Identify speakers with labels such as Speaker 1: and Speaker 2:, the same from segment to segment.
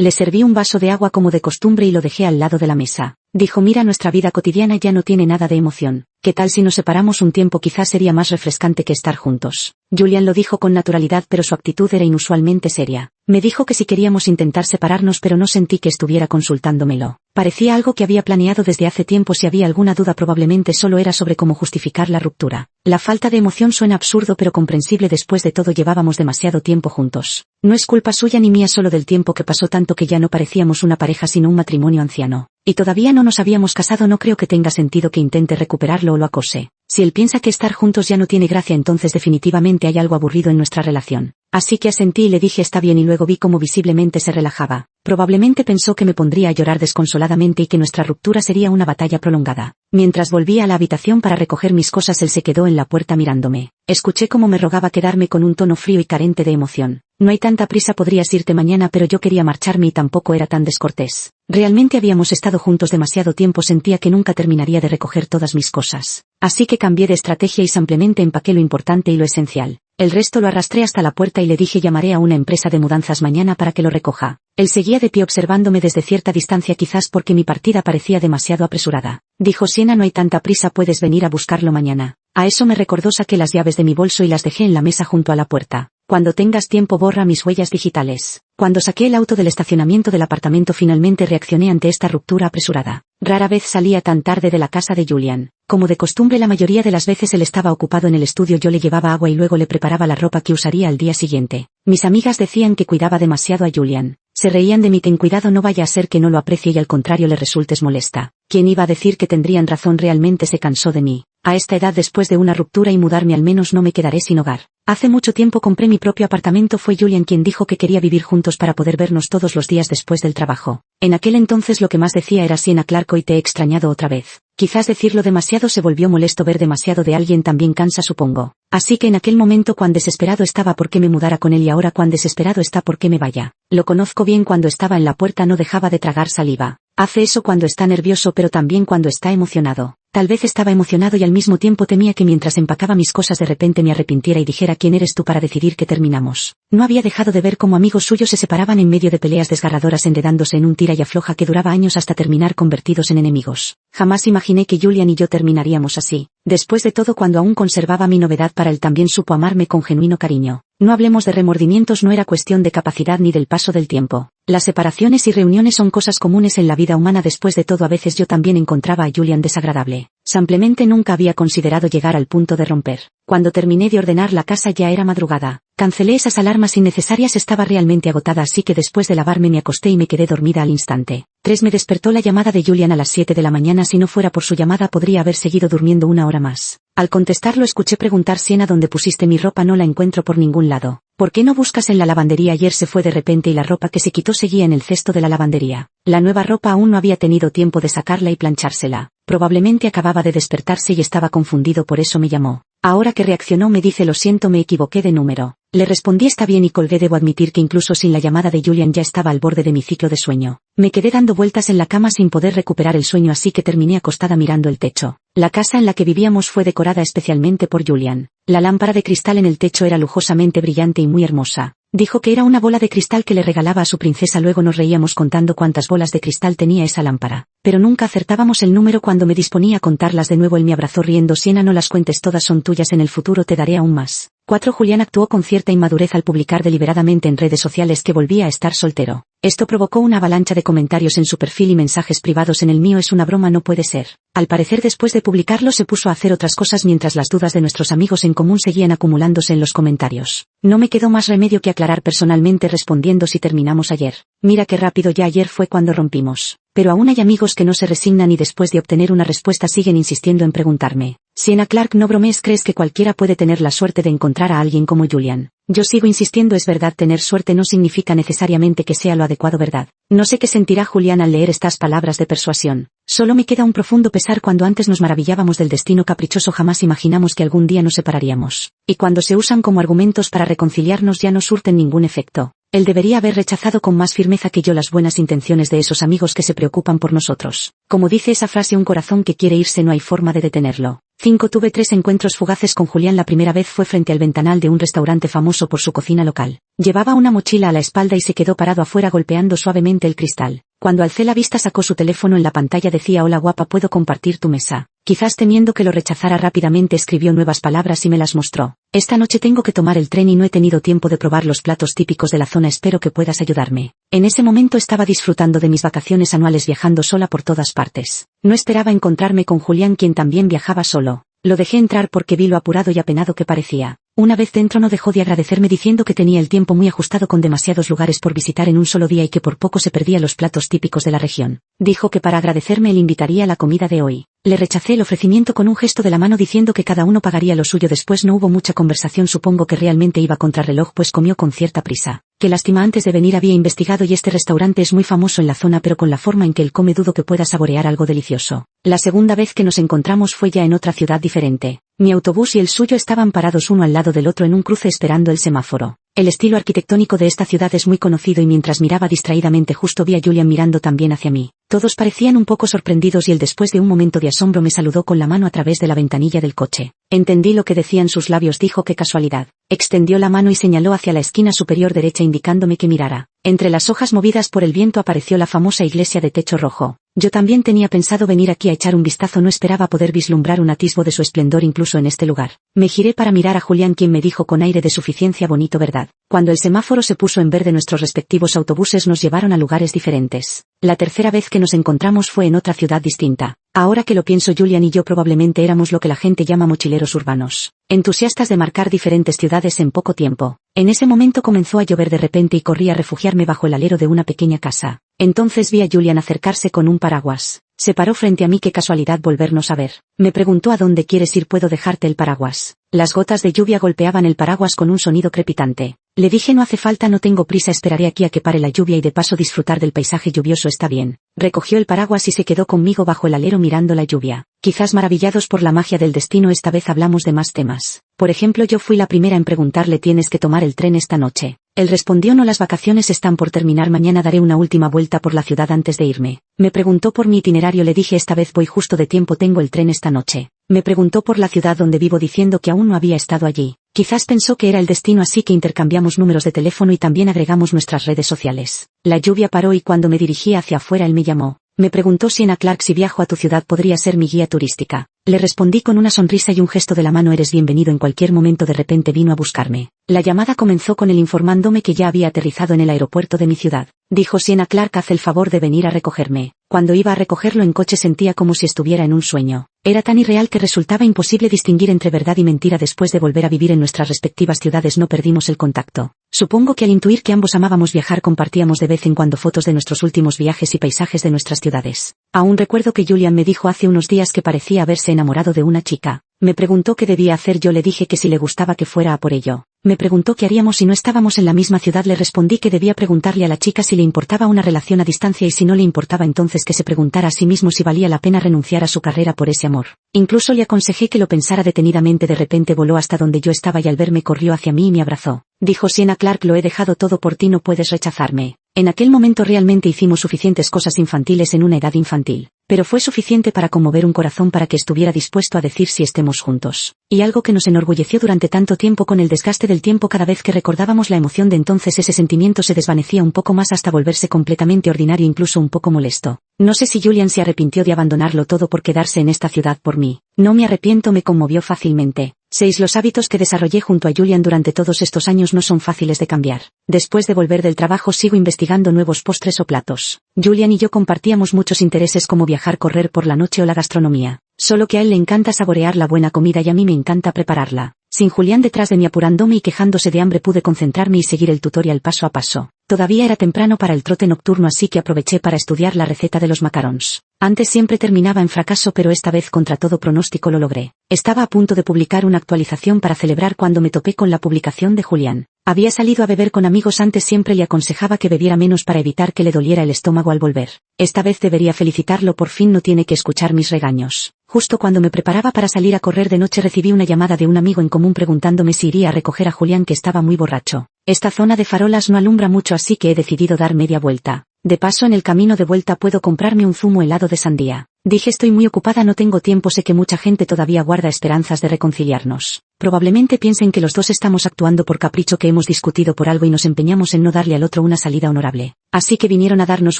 Speaker 1: Le serví un vaso de agua como de costumbre y lo dejé al lado de la mesa. Dijo: mira, nuestra vida cotidiana ya no tiene nada de emoción. ¿Qué tal si nos separamos un tiempo? Quizás sería más refrescante que estar juntos. Julian lo dijo con naturalidad, pero su actitud era inusualmente seria. Me dijo que si queríamos intentar separarnos, pero no sentí que estuviera consultándomelo. Parecía algo que había planeado desde hace tiempo. Si había alguna duda, probablemente solo era sobre cómo justificar la ruptura. La falta de emoción suena absurdo pero comprensible. Después de todo, llevábamos demasiado tiempo juntos. No es culpa suya ni mía, solo del tiempo que pasó, tanto que ya no parecíamos una pareja sino un matrimonio anciano. Y todavía no nos habíamos casado. No creo que tenga sentido que intente recuperarlo o lo acose. Si él piensa que estar juntos ya no tiene gracia, entonces definitivamente hay algo aburrido en nuestra relación. Así que asentí y le dije: está bien, y luego vi cómo visiblemente se relajaba. Probablemente pensó que me pondría a llorar desconsoladamente y que nuestra ruptura sería una batalla prolongada. Mientras volvía a la habitación para recoger mis cosas, él se quedó en la puerta mirándome. Escuché cómo me rogaba quedarme con un tono frío y carente de emoción. No hay tanta prisa, podrías irte mañana, pero yo quería marcharme y tampoco era tan descortés. Realmente habíamos estado juntos demasiado tiempo, sentía que nunca terminaría de recoger todas mis cosas. Así que cambié de estrategia y simplemente empaqué lo importante y lo esencial. El resto lo arrastré hasta la puerta y le dije: llamaré a una empresa de mudanzas mañana para que lo recoja. Él seguía de pie observándome desde cierta distancia, quizás porque mi partida parecía demasiado apresurada. Dijo: Sienna, no hay tanta prisa, puedes venir a buscarlo mañana. A eso me recordó, saqué las llaves de mi bolso y las dejé en la mesa junto a la puerta. Cuando tengas tiempo, borra mis huellas digitales. Cuando saqué el auto del estacionamiento del apartamento, finalmente reaccioné ante esta ruptura apresurada. Rara vez salía tan tarde de la casa de Julian. Como de costumbre, la mayoría de las veces él estaba ocupado en el estudio. Yo le llevaba agua y luego le preparaba la ropa que usaría al día siguiente. Mis amigas decían que cuidaba demasiado a Julian. Se reían de mí: ten cuidado, no vaya a ser que no lo aprecie y al contrario le resultes molesta. ¿Quién iba a decir que tendrían razón? Realmente se cansó de mí. A esta edad, después de una ruptura y mudarme, al menos no me quedaré sin hogar. Hace mucho tiempo compré mi propio apartamento. Fue Julian quien dijo que quería vivir juntos para poder vernos todos los días después del trabajo. En aquel entonces lo que más decía era: Sienna Clark, hoy te he extrañado otra vez. Quizás decirlo demasiado, se volvió molesto. Ver demasiado de alguien también cansa, supongo. Así que en aquel momento, cuán desesperado estaba por que me mudara con él, y ahora cuán desesperado está por que me vaya. Lo conozco bien. Cuando estaba en la puerta no dejaba de tragar saliva. Hace eso cuando está nervioso, pero también cuando está emocionado. Tal vez estaba emocionado y al mismo tiempo temía que mientras empacaba mis cosas de repente me arrepintiera y dijera: ¿quién eres tú para decidir que terminamos? No había dejado de ver cómo amigos suyos se separaban en medio de peleas desgarradoras, enredándose en un tira y afloja que duraba años hasta terminar convertidos en enemigos. Jamás imaginé que Julian y yo terminaríamos así. Después de todo, cuando aún conservaba mi novedad para él, también supo amarme con genuino cariño. No hablemos de remordimientos, no era cuestión de capacidad ni del paso del tiempo. Las separaciones y reuniones son cosas comunes en la vida humana. Después de todo, a veces yo también encontraba a Julian desagradable. Simplemente nunca había considerado llegar al punto de romper. Cuando terminé de ordenar la casa ya era madrugada. Cancelé esas alarmas innecesarias, estaba realmente agotada, así que después de lavarme me acosté y me quedé dormida al instante. 3. Me despertó la llamada de Julian a las 7 de la mañana. Si no fuera por su llamada podría haber seguido durmiendo una hora más. Al contestarlo escuché preguntar: Sienna, ¿dónde pusiste mi ropa? No la encuentro por ningún lado. ¿Por qué no buscas en la lavandería? Ayer se fue de repente y la ropa que se quitó seguía en el cesto de la lavandería. La nueva ropa aún no había tenido tiempo de sacarla y planchársela. Probablemente acababa de despertarse y estaba confundido, por eso me llamó. Ahora que reaccionó me dice: lo siento, me equivoqué de número. Le respondí: está bien, y colgué. Debo admitir que incluso sin la llamada de Julian ya estaba al borde de mi ciclo de sueño. Me quedé dando vueltas en la cama sin poder recuperar el sueño, así que terminé acostada mirando el techo. La casa en la que vivíamos fue decorada especialmente por Julian. La lámpara de cristal en el techo era lujosamente brillante y muy hermosa. Dijo que era una bola de cristal que le regalaba a su princesa. Luego nos reíamos contando cuántas bolas de cristal tenía esa lámpara. Pero nunca acertábamos el número. Cuando me disponía a contarlas de nuevo, él me abrazó riendo: Sienna, no las cuentes todas, son tuyas, en el futuro te daré aún más. 4. Julian actuó con cierta inmadurez al publicar deliberadamente en redes sociales que volvía a estar soltero. Esto provocó una avalancha de comentarios en su perfil y mensajes privados en el mío: es una broma, no puede ser. Al parecer, después de publicarlo se puso a hacer otras cosas mientras las dudas de nuestros amigos en común seguían acumulándose en los comentarios. No me quedó más remedio que aclarar personalmente respondiendo: si terminamos ayer. Mira qué rápido, ya ayer fue cuando rompimos. Pero aún hay amigos que no se resignan y después de obtener una respuesta siguen insistiendo en preguntarme: Sienna Clark, no bromees, ¿crees que cualquiera puede tener la suerte de encontrar a alguien como Julian? Yo sigo insistiendo: es verdad, tener suerte no significa necesariamente que sea lo adecuado, ¿verdad? No sé qué sentirá Julian al leer estas palabras de persuasión. Solo me queda un profundo pesar. Cuando antes nos maravillábamos del destino caprichoso, jamás imaginamos que algún día nos separaríamos. Y cuando se usan como argumentos para reconciliarnos ya no surten ningún efecto. Él debería haber rechazado con más firmeza que yo las buenas intenciones de esos amigos que se preocupan por nosotros. Como dice esa frase, un corazón que quiere irse no hay forma de detenerlo. 5. Tuve 3 encuentros fugaces con Julian. La primera vez fue frente al ventanal de un restaurante famoso por su cocina local. Llevaba una mochila a la espalda y se quedó parado afuera golpeando suavemente el cristal. Cuando alcé la vista sacó su teléfono. En la pantalla decía: hola guapa, ¿puedo compartir tu mesa? Quizás temiendo que lo rechazara rápidamente escribió nuevas palabras y me las mostró. Esta noche tengo que tomar el tren y no he tenido tiempo de probar los platos típicos de la zona, espero que puedas ayudarme. En ese momento estaba disfrutando de mis vacaciones anuales viajando sola por todas partes. No esperaba encontrarme con Julián, quien también viajaba solo. Lo dejé entrar porque vi lo apurado y apenado que parecía. Una vez dentro no dejó de agradecerme diciendo que tenía el tiempo muy ajustado con demasiados lugares por visitar en un solo día y que por poco se perdía los platos típicos de la región. Dijo que para agradecerme le invitaría a la comida de hoy. Le rechacé el ofrecimiento con un gesto de la mano diciendo que cada uno pagaría lo suyo. Después no hubo mucha conversación, supongo que realmente iba contrarreloj pues comió con cierta prisa. Qué lástima, antes de venir había investigado y este restaurante es muy famoso en la zona, pero con la forma en que él come dudo que pueda saborear algo delicioso. La segunda vez que nos encontramos fue ya en otra ciudad diferente. Mi autobús y el suyo estaban parados uno al lado del otro en un cruce esperando el semáforo. El estilo arquitectónico de esta ciudad es muy conocido y mientras miraba distraídamente justo vi a Julián mirando también hacia mí. Todos parecían un poco sorprendidos y él después de un momento de asombro me saludó con la mano a través de la ventanilla del coche. Entendí lo que decían sus labios, dijo: qué casualidad. Extendió la mano y señaló hacia la esquina superior derecha indicándome que mirara. Entre las hojas movidas por el viento apareció la famosa iglesia de techo rojo. Yo también tenía pensado venir aquí a echar un vistazo, no esperaba poder vislumbrar un atisbo de su esplendor incluso en este lugar. Me giré para mirar a Julián, quien me dijo con aire de suficiencia: bonito, ¿verdad? Cuando el semáforo se puso en verde nuestros respectivos autobuses nos llevaron a lugares diferentes. La tercera vez que nos encontramos fue en otra ciudad distinta. Ahora que lo pienso, Julián y yo probablemente éramos lo que la gente llama mochileros urbanos, entusiastas de marcar diferentes ciudades en poco tiempo. En ese momento comenzó a llover de repente y corrí a refugiarme bajo el alero de una pequeña casa. Entonces vi a Julián acercarse con un paraguas. Se paró frente a mí. Qué casualidad volvernos a ver. Me preguntó: ¿a dónde quieres ir? ¿Puedo dejarte el paraguas? Las gotas de lluvia golpeaban el paraguas con un sonido crepitante. Le dije: no hace falta, no tengo prisa, esperaré aquí a que pare la lluvia y de paso disfrutar del paisaje lluvioso está bien. Recogió el paraguas y se quedó conmigo bajo el alero mirando la lluvia. Quizás maravillados por la magia del destino, esta vez hablamos de más temas. Por ejemplo, yo fui la primera en preguntarle: ¿tienes que tomar el tren esta noche? Él respondió: no, las vacaciones están por terminar, mañana daré una última vuelta por la ciudad antes de irme. Me preguntó por mi itinerario, le dije: esta vez voy justo de tiempo, tengo el tren esta noche. Me preguntó por la ciudad donde vivo diciendo que aún no había estado allí. Quizás pensó que era el destino, así que intercambiamos números de teléfono y también agregamos nuestras redes sociales. La lluvia paró y cuando me dirigí hacia afuera él me llamó. Me preguntó: Sienna Clark, si viajo a tu ciudad podría ser mi guía turística. Le respondí con una sonrisa y un gesto de la mano: eres bienvenido en cualquier momento. De repente vino a buscarme. La llamada comenzó con él informándome que ya había aterrizado en el aeropuerto de mi ciudad. Dijo: Sienna Clark, haz el favor de venir a recogerme. Cuando iba a recogerlo en coche sentía como si estuviera en un sueño. Era tan irreal que resultaba imposible distinguir entre verdad y mentira. Después de volver a vivir en nuestras respectivas ciudades no perdimos el contacto. Supongo que al intuir que ambos amábamos viajar compartíamos de vez en cuando fotos de nuestros últimos viajes y paisajes de nuestras ciudades. Aún recuerdo que Julián me dijo hace unos días que parecía haberse enamorado de una chica. Me preguntó qué debía hacer, yo le dije que si le gustaba que fuera a por ello. Me preguntó qué haríamos si no estábamos en la misma ciudad, le respondí que debía preguntarle a la chica si le importaba una relación a distancia y si no le importaba entonces que se preguntara a sí mismo si valía la pena renunciar a su carrera por ese amor. Incluso le aconsejé que lo pensara detenidamente. De repente voló hasta donde yo estaba y al verme corrió hacia mí y me abrazó. Dijo: Sienna Clark, lo he dejado todo por ti, no puedes rechazarme. En aquel momento realmente hicimos suficientes cosas infantiles en una edad infantil, pero fue suficiente para conmover un corazón para que estuviera dispuesto a decir sí, estemos juntos. Y algo que nos enorgulleció durante tanto tiempo, con el desgaste del tiempo cada vez que recordábamos la emoción de entonces ese sentimiento se desvanecía un poco más hasta volverse completamente ordinario, incluso un poco molesto. No sé si Julián se arrepintió de abandonarlo todo por quedarse en esta ciudad por mí. No me arrepiento, me conmovió fácilmente. 6. Los hábitos que desarrollé junto a Julián durante todos estos años no son fáciles de cambiar. Después de volver del trabajo sigo investigando nuevos postres o platos. Julián y yo compartíamos muchos intereses como viajar, correr por la noche o la gastronomía. Solo que a él le encanta saborear la buena comida y a mí me encanta prepararla. Sin Julián detrás de mí apurándome y quejándose de hambre pude concentrarme y seguir el tutorial paso a paso. Todavía era temprano para el trote nocturno, así que aproveché para estudiar la receta de los macarons. Antes siempre terminaba en fracaso, pero esta vez contra todo pronóstico lo logré. Estaba a punto de publicar una actualización para celebrar cuando me topé con la publicación de Julián. Había salido a beber con amigos antes, siempre le aconsejaba que bebiera menos para evitar que le doliera el estómago al volver. Esta vez debería felicitarlo, por fin no tiene que escuchar mis regaños. Justo cuando me preparaba para salir a correr de noche recibí una llamada de un amigo en común preguntándome si iría a recoger a Julián, que estaba muy borracho. Esta zona de farolas no alumbra mucho, así que he decidido dar media vuelta. De paso, en el camino de vuelta puedo comprarme un zumo helado de sandía. Dije estoy muy ocupada, no tengo tiempo, sé que mucha gente todavía guarda esperanzas de reconciliarnos. Probablemente piensen que los dos estamos actuando por capricho, que hemos discutido por algo y nos empeñamos en no darle al otro una salida honorable. Así que vinieron a darnos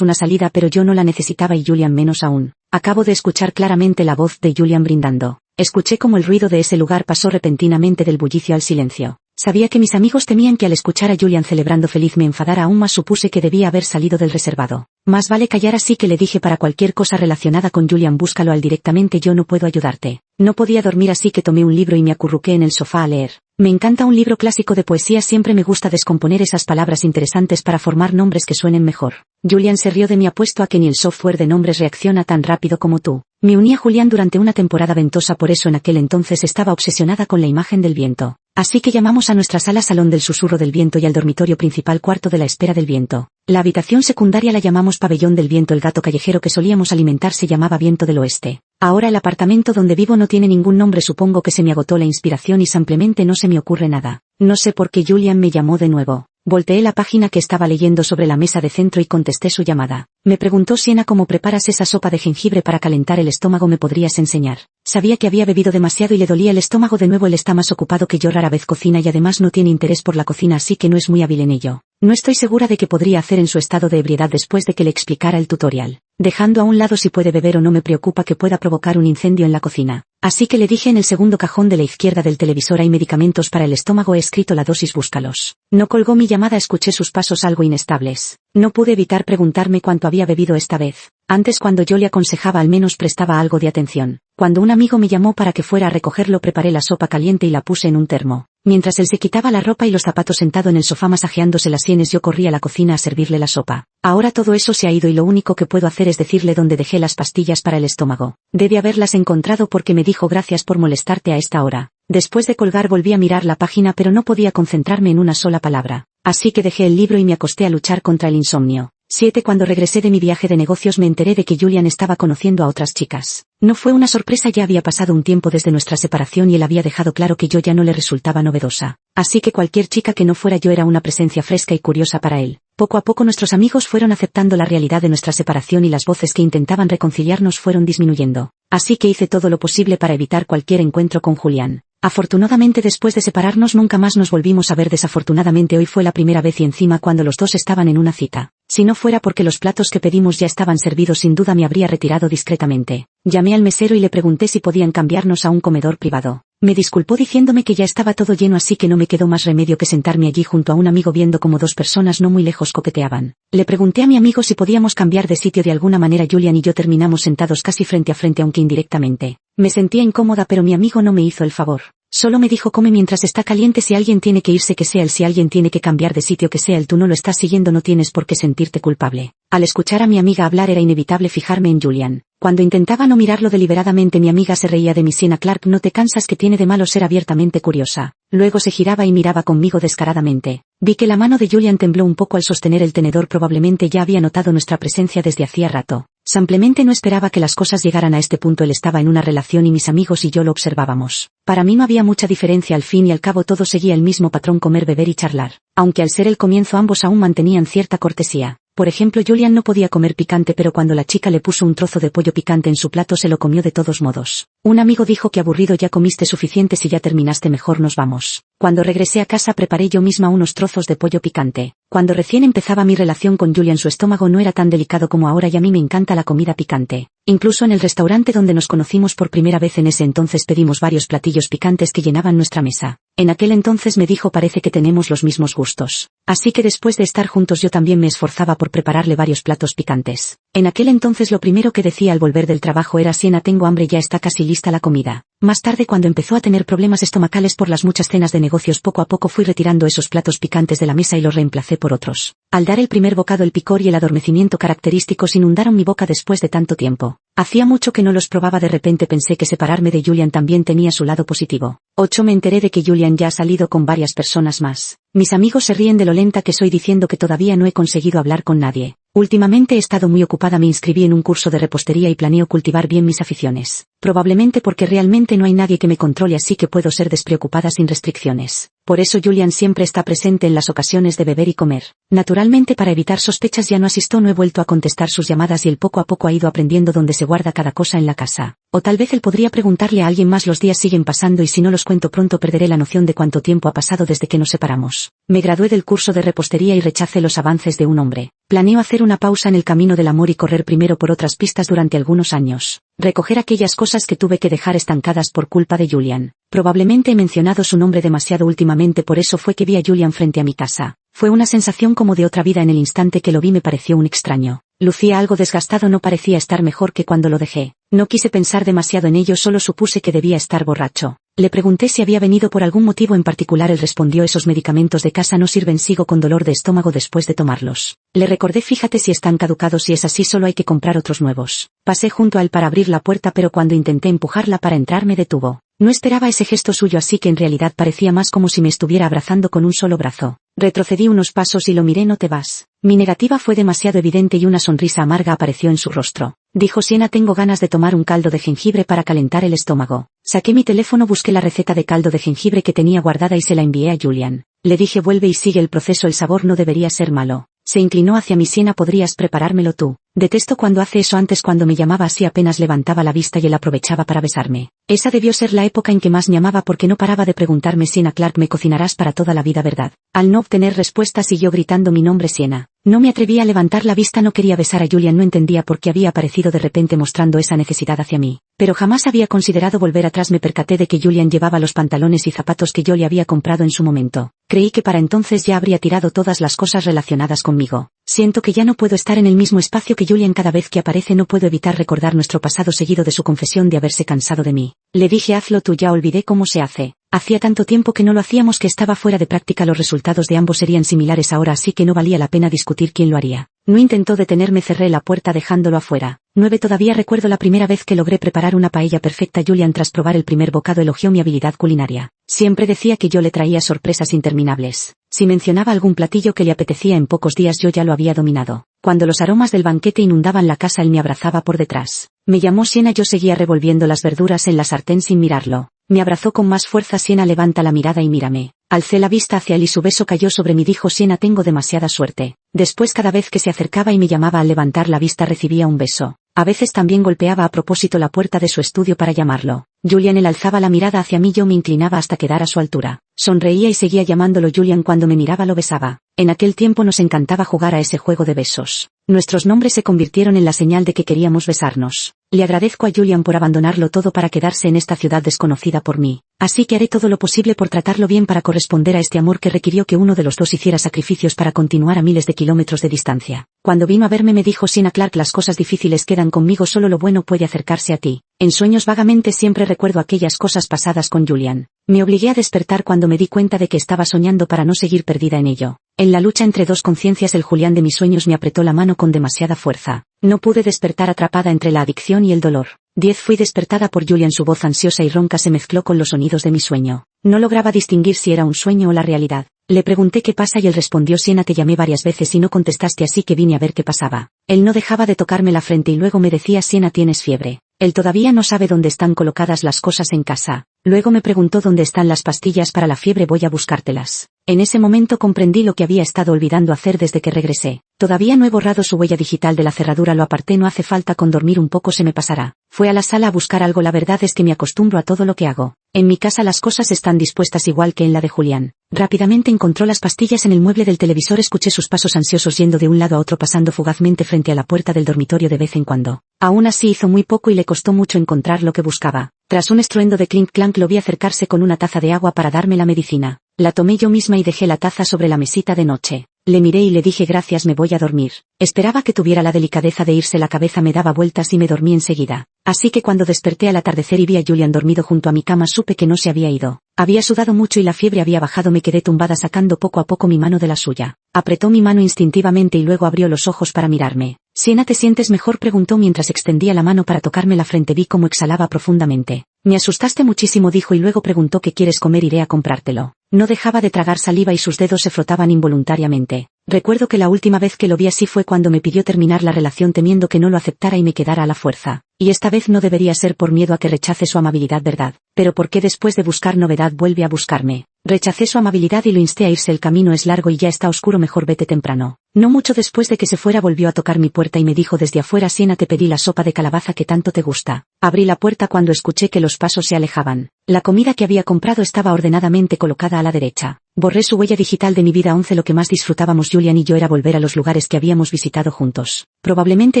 Speaker 1: una salida, pero yo no la necesitaba y Julian menos aún. Acabo de escuchar claramente la voz de Julian brindando. Escuché como el ruido de ese lugar pasó repentinamente del bullicio al silencio. Sabía que mis amigos temían que al escuchar a Julian celebrando feliz me enfadara aún más. Supuse que debía haber salido del reservado. Más vale callar, así que le dije para cualquier cosa relacionada con Julian búscalo al directamente, yo no puedo ayudarte. No podía dormir, así que tomé un libro y me acurruqué en el sofá a leer. Me encanta un libro clásico de poesía, siempre me gusta descomponer esas palabras interesantes para formar nombres que suenen mejor. Julian se rió de mí, apuesto a que ni el software de nombres reacciona tan rápido como tú. Me uní a Julian durante una temporada ventosa, por eso en aquel entonces estaba obsesionada con la imagen del viento. Así que llamamos a nuestra sala Salón del Susurro del Viento y al dormitorio principal Cuarto de la Espera del Viento. La habitación secundaria la llamamos Pabellón del Viento. El gato callejero que solíamos alimentar se llamaba Viento del Oeste. Ahora el apartamento donde vivo no tiene ningún nombre, supongo que se me agotó la inspiración y simplemente no se me ocurre nada. No sé por qué Julian me llamó de nuevo. Volteé la página que estaba leyendo sobre la mesa de centro y contesté su llamada. Me preguntó: Siena, ¿cómo preparas esa sopa de jengibre para calentar el estómago? ¿Me podrías enseñar? Sabía que había bebido demasiado y le dolía el estómago de nuevo. Él está más ocupado que yo, rara vez cocina y además no tiene interés por la cocina, así que no es muy hábil en ello. No estoy segura de qué podría hacer en su estado de ebriedad después de que le explicara el tutorial. Dejando a un lado si puede beber o no, me preocupa que pueda provocar un incendio en la cocina. Así que le dije: en el segundo cajón de la izquierda del televisor hay medicamentos para el estómago, he escrito la dosis, búscalos. No colgó mi llamada, escuché sus pasos algo inestables. No pude evitar preguntarme cuánto había bebido esta vez. Antes, cuando yo le aconsejaba, al menos prestaba algo de atención. Cuando un amigo me llamó para que fuera a recogerlo, preparé la sopa caliente y la puse en un termo. Mientras él se quitaba la ropa y los zapatos sentado en el sofá masajeándose las sienes, yo corrí a la cocina a servirle la sopa. Ahora todo eso se ha ido y lo único que puedo hacer es decirle dónde dejé las pastillas para el estómago. Debe haberlas encontrado porque me dijo: gracias por molestarte a esta hora. Después de colgar volví a mirar la página, pero no podía concentrarme en una sola palabra. Así que dejé el libro y me acosté a luchar contra el insomnio. 7. Cuando regresé de mi viaje de negocios me enteré de que Julian estaba conociendo a otras chicas. No fue una sorpresa, ya había pasado un tiempo desde nuestra separación y él había dejado claro que yo ya no le resultaba novedosa. Así que cualquier chica que no fuera yo era una presencia fresca y curiosa para él. Poco a poco nuestros amigos fueron aceptando la realidad de nuestra separación y las voces que intentaban reconciliarnos fueron disminuyendo. Así que hice todo lo posible para evitar cualquier encuentro con Julian. Afortunadamente, después de separarnos nunca más nos volvimos a ver. Desafortunadamente hoy fue la primera vez, y encima cuando los dos estaban en una cita. Si no fuera porque los platos que pedimos ya estaban servidos, sin duda me habría retirado discretamente. Llamé al mesero y le pregunté si podían cambiarnos a un comedor privado. Me disculpó diciéndome que ya estaba todo lleno, así que no me quedó más remedio que sentarme allí junto a un amigo viendo como dos personas no muy lejos coqueteaban. Le pregunté a mi amigo si podíamos cambiar de sitio de alguna manera. Julian y yo terminamos sentados casi frente a frente, aunque indirectamente. Me sentía incómoda, pero mi amigo no me hizo el favor. Solo me dijo: come mientras está caliente, si alguien tiene que irse que sea él, si alguien tiene que cambiar de sitio que sea él, tú no lo estás siguiendo, no tienes por qué sentirte culpable. Al escuchar a mi amiga hablar era inevitable fijarme en Julian. Cuando intentaba no mirarlo deliberadamente, mi amiga se reía de mí. Siena Clark, ¿no te cansas? ¿Que tiene de malo ser abiertamente curiosa? Luego se giraba y miraba conmigo descaradamente. Vi que la mano de Julian tembló un poco al sostener el tenedor, probablemente ya había notado nuestra presencia desde hacía rato. Simplemente no esperaba que las cosas llegaran a este punto. Él estaba en una relación y mis amigos y yo lo observábamos. Para mí no había mucha diferencia, al fin y al cabo todo seguía el mismo patrón: comer, beber y charlar. Aunque al ser el comienzo ambos aún mantenían cierta cortesía. Por ejemplo, Julian no podía comer picante, pero cuando la chica le puso un trozo de pollo picante en su plato se lo comió de todos modos. Un amigo dijo: que aburrido, ya comiste suficiente, si ya terminaste mejor nos vamos. Cuando regresé a casa preparé yo misma unos trozos de pollo picante. Cuando recién empezaba mi relación con Julian su estómago no era tan delicado como ahora y a mí me encanta la comida picante. Incluso en el restaurante donde nos conocimos por primera vez en ese entonces pedimos varios platillos picantes que llenaban nuestra mesa. En aquel entonces me dijo: parece que tenemos los mismos gustos. Así que después de estar juntos yo también me esforzaba por prepararle varios platos picantes. En aquel entonces lo primero que decía al volver del trabajo era: Siena, tengo hambre, ya está casi lista la comida. Más tarde, cuando empezó a tener problemas estomacales por las muchas cenas de negocios, poco a poco fui retirando esos platos picantes de la mesa y los reemplacé por otros. Al dar el primer bocado el picor y el adormecimiento característicos inundaron mi boca después de tanto tiempo. Hacía mucho que no los probaba. De repente pensé que separarme de Julian también tenía su lado positivo. 8. Me enteré de que Julian ya ha salido con varias personas más. Mis amigos se ríen de lo lenta que soy diciendo que todavía no he conseguido hablar con nadie. Últimamente he estado muy ocupada, me inscribí en un curso de repostería y planeo cultivar bien mis aficiones. Probablemente porque realmente no hay nadie que me controle, así que puedo ser despreocupada sin restricciones. Por eso Julian siempre está presente en las ocasiones de beber y comer. Naturalmente, para evitar sospechas ya no asisto, no he vuelto a contestar sus llamadas y él poco a poco ha ido aprendiendo dónde se guarda cada cosa en la casa. O tal vez él podría preguntarle a alguien más. Los días siguen pasando y si no los cuento pronto perderé la noción de cuánto tiempo ha pasado desde que nos separamos. Me gradué del curso de repostería y rechacé los avances de un hombre. Planeo hacer una pausa en el camino del amor y correr primero por otras pistas durante algunos años. Recoger aquellas cosas que tuve que dejar estancadas por culpa de Julian. Probablemente he mencionado su nombre demasiado últimamente, por eso fue que vi a Julian frente a mi casa. Fue una sensación como de otra vida. En el instante que lo vi me pareció un extraño. Lucía algo desgastado, no parecía estar mejor que cuando lo dejé. No quise pensar demasiado en ello, solo supuse que debía estar borracho. Le pregunté si había venido por algún motivo en particular. Él respondió: esos medicamentos de casa no sirven, sigo con dolor de estómago después de tomarlos. Le recordé: fíjate si están caducados, si es así solo hay que comprar otros nuevos. Pasé junto a él para abrir la puerta, pero cuando intenté empujarla para entrar me detuvo. No esperaba ese gesto suyo, así que en realidad parecía más como si me estuviera abrazando con un solo brazo. Retrocedí unos pasos y lo miré. No te vas. Mi negativa fue demasiado evidente y una sonrisa amarga apareció en su rostro. Dijo: Sienna, tengo ganas de tomar un caldo de jengibre para calentar el estómago. Saqué mi teléfono, busqué la receta de caldo de jengibre que tenía guardada y se la envié a Julian. Le dije: vuelve y sigue el proceso, el sabor no debería ser malo. Se inclinó hacia mí: Sienna, ¿podrías preparármelo tú? Detesto cuando hace eso. Antes, cuando me llamaba así, apenas levantaba la vista y él aprovechaba para besarme. Esa debió ser la época en que más me amaba, porque no paraba de preguntarme: Sienna Clark, me cocinarás para toda la vida, ¿verdad? Al no obtener respuesta siguió gritando mi nombre: Sienna. No me atreví a levantar la vista, no quería besar a Julian, no entendía por qué había aparecido de repente mostrando esa necesidad hacia mí. Pero jamás había considerado volver atrás. Me percaté de que Julian llevaba los pantalones y zapatos que yo le había comprado en su momento. Creí que para entonces ya habría tirado todas las cosas relacionadas conmigo. Siento que ya no puedo estar en el mismo espacio que Julian. Cada vez que aparece no puedo evitar recordar nuestro pasado, seguido de su confesión de haberse cansado de mí. Le dije: hazlo tú, ya olvidé cómo se hace. Hacía tanto tiempo que no lo hacíamos que estaba fuera de práctica. Los resultados de ambos serían similares ahora, así que no valía la pena discutir quién lo haría. No intentó detenerme, cerré la puerta dejándolo afuera. 9. Todavía recuerdo la primera vez que logré preparar una paella perfecta. Julian, tras probar el primer bocado, elogió mi habilidad culinaria. Siempre decía que yo le traía sorpresas interminables. Si mencionaba algún platillo que le apetecía, en pocos días yo ya lo había dominado. Cuando los aromas del banquete inundaban la casa, él me abrazaba por detrás. Me llamó Sienna, yo seguía revolviendo las verduras en la sartén sin mirarlo. Me abrazó con más fuerza. Sienna, levanta la mirada y mírame. Alcé la vista hacia él y su beso cayó sobre mí. Dijo: Sienna, tengo demasiada suerte. Después, cada vez que se acercaba y me llamaba, al levantar la vista recibía un beso. A veces también golpeaba a propósito la puerta de su estudio para llamarlo. Julian, él alzaba la mirada hacia mí, yo me inclinaba hasta quedar a su altura. Sonreía y seguía llamándolo Julian. Cuando me miraba lo besaba. En aquel tiempo nos encantaba jugar a ese juego de besos. Nuestros nombres se convirtieron en la señal de que queríamos besarnos. Le agradezco a Julian por abandonarlo todo para quedarse en esta ciudad desconocida por mí. Así que haré todo lo posible por tratarlo bien, para corresponder a este amor que requirió que uno de los dos hiciera sacrificios para continuar a miles de kilómetros de distancia. Cuando vino a verme me dijo: Sienna Clark, las cosas difíciles quedan conmigo, solo lo bueno puede acercarse a ti. En sueños vagamente siempre recuerdo aquellas cosas pasadas con Julian. Me obligué a despertar cuando me di cuenta de que estaba soñando para no seguir perdida en ello. En la lucha entre dos conciencias, el Julián de mis sueños me apretó la mano con demasiada fuerza. No pude despertar, atrapada entre la adicción y el dolor. 10. Fui despertada por Julian, su voz ansiosa y ronca se mezcló con los sonidos de mi sueño. No lograba distinguir si era un sueño o la realidad. Le pregunté qué pasa y él respondió: Sienna, te llamé varias veces y no contestaste, así que vine a ver qué pasaba. Él no dejaba de tocarme la frente y luego me decía: Sienna, tienes fiebre. Él todavía no sabe dónde están colocadas las cosas en casa. Luego me preguntó dónde están las pastillas para la fiebre, voy a buscártelas. En ese momento comprendí lo que había estado olvidando hacer desde que regresé. Todavía no he borrado su huella digital de la cerradura, lo aparté, no hace falta, con dormir un poco se me pasará. Fue a la sala a buscar algo, la verdad es que me acostumbro a todo lo que hago. En mi casa las cosas están dispuestas igual que en la de Julián. Rápidamente encontró las pastillas en el mueble del televisor, escuché sus pasos ansiosos yendo de un lado a otro, pasando fugazmente frente a la puerta del dormitorio de vez en cuando. Aún así hizo muy poco y le costó mucho encontrar lo que buscaba. Tras un estruendo de clink clank lo vi acercarse con una taza de agua para darme la medicina. La tomé yo misma y dejé la taza sobre la mesita de noche. Le miré y le dije: gracias, me voy a dormir. Esperaba que tuviera la delicadeza de irse, la cabeza me daba vueltas y me dormí enseguida. Así que cuando desperté al atardecer y vi a Julian dormido junto a mi cama, supe que no se había ido. Había sudado mucho y la fiebre había bajado, me quedé tumbada sacando poco a poco mi mano de la suya. Apretó mi mano instintivamente y luego abrió los ojos para mirarme. Sienna, ¿te sientes mejor?, preguntó mientras extendía la mano para tocarme la frente. Vi cómo exhalaba profundamente. Me asustaste muchísimo, dijo, y luego preguntó: ¿qué quieres comer? Iré a comprártelo. No dejaba de tragar saliva y sus dedos se frotaban involuntariamente. Recuerdo que la última vez que lo vi así fue cuando me pidió terminar la relación, temiendo que no lo aceptara y me quedara a la fuerza. Y esta vez no debería ser por miedo a que rechace su amabilidad, ¿verdad? Pero ¿por qué después de buscar novedad vuelve a buscarme? Rechacé su amabilidad y lo insté a irse. El camino es largo y ya está oscuro, mejor vete temprano. No mucho después de que se fuera volvió a tocar mi puerta y me dijo desde afuera: Siena, te pedí la sopa de calabaza que tanto te gusta. Abrí la puerta cuando escuché que los pasos se alejaban. La comida que había comprado estaba ordenadamente colocada a la derecha. Borré su huella digital de mi vida. Lo que más disfrutábamos Julian y yo era volver a los lugares que habíamos visitado juntos. Probablemente